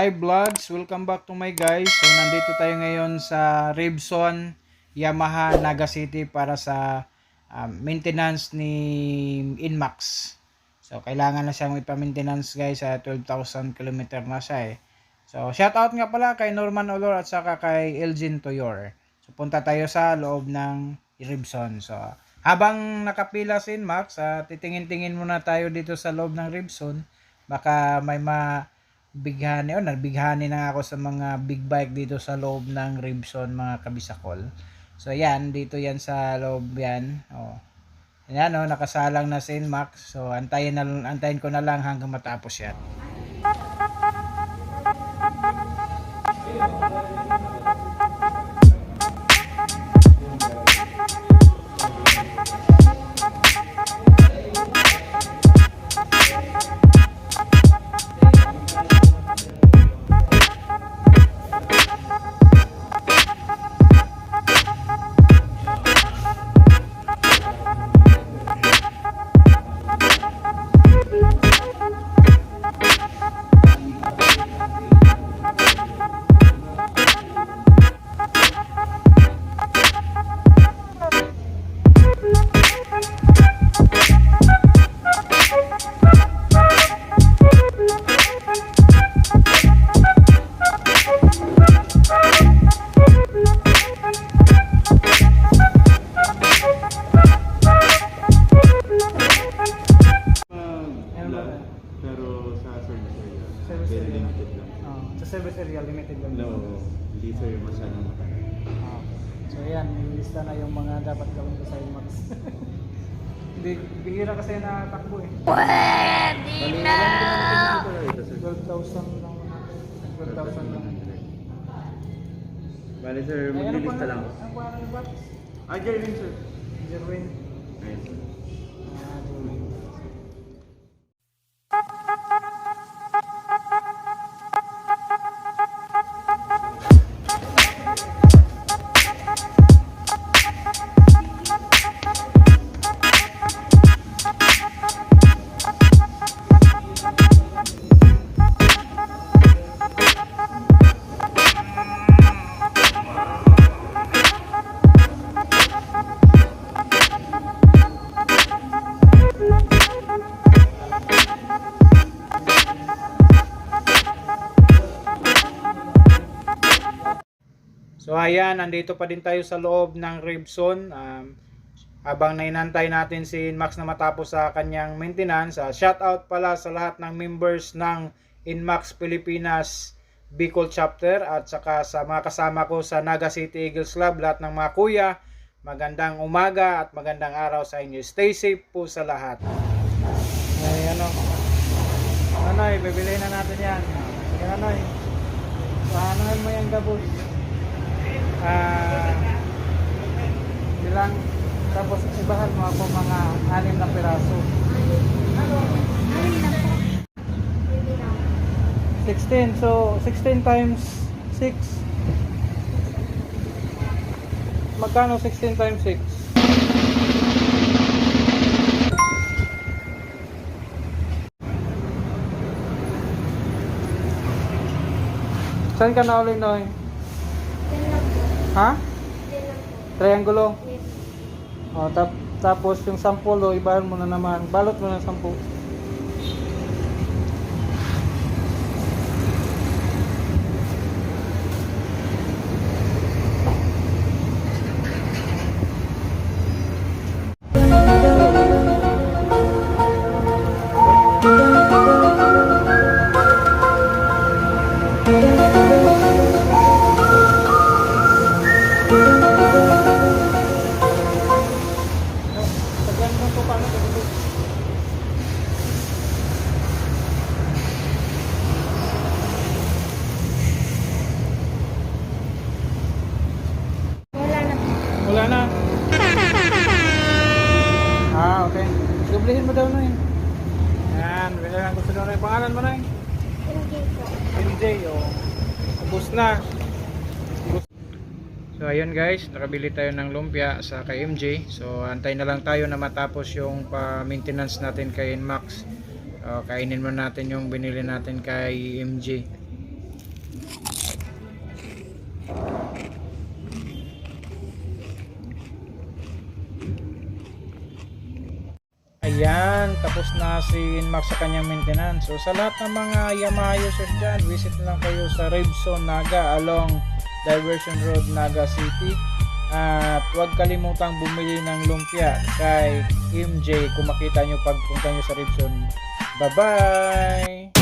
Hi vlogs, welcome back to my guys. So nandito tayo ngayon sa Revson Yamaha Naga City para sa maintenance ni Inmax. So kailangan na siyang ipa-maintenance guys, sa 12,000 km na siya eh. So shout out nga pala kay Norman Olor at saka kay Elgin Toyor. So punta tayo sa loob ng Revson. So habang nakapila si Inmax, titingin-tingin muna tayo dito sa loob ng Revson. Baka may bighani o nabighani na ako sa mga big bike dito sa loob ng Revson mga kabisakol. So yan, dito yan sa loob yan. Oh. Yan nakasalang na si Inmax. So antayin ko na lang hanggang matapos yan. Very limited lang. Sa service area, limited lang. No, hindi sir masyadong matagal. So yan, lista na yung mga dapat gawin ko sa Inmax. Hindi, bihira kasi na takbo eh. Pwede na! 12,000 lang natin. 12,000 lang. Bale sir, maglilista lang. Ang pangalan ng box? Jerwin sir. Jerwin. Ayun sir. Jerwin. So ayan, nandito pa din tayo sa loob ng Revson. Habang nainantay natin si Inmax na matapos sa kanyang maintenance, shout out pala sa lahat ng members ng Inmax Pilipinas Bicol Chapter at saka sa mga kasama ko sa Naga City Eagles Club, lahat ng mga kuya. Magandang umaga at magandang araw sa inyo. Stay safe po sa lahat. Ay, Anoy, bibili na natin yan. Sige Anoy, paanoin mo yung gabos. Bilang tapos ibahan mo ako mga 6 na piraso. 16, so 16 times 6. Magkano 16 times 6? Saan ka na ulit Noy? Ha? Triangulo? O, tapos yung 10 ibahan mo na naman. Balot mo na 10. Wala na. Okay. Dublihin mo daw na eh. Yan, bilang gusto daw na yung pangalan mo na eh. MJ po. MJ, ubus na. So ayun guys, nakabili tayo ng lumpia sa kay MJ. So antay na lang tayo na matapos yung pa-maintenance natin kay Inmax. Kainin mo natin yung binili natin kay MJ. Ayan, tapos na si Inmax sa kanyang maintenance. So sa lahat ng mga Yamaha users dyan, visit na lang kayo sa Revson Naga along Diversion Road, Naga City. At huwag kalimutang bumili ng lumpia kay MJ kung makita nyo pagpunta nyo sa Revson. Bye bye!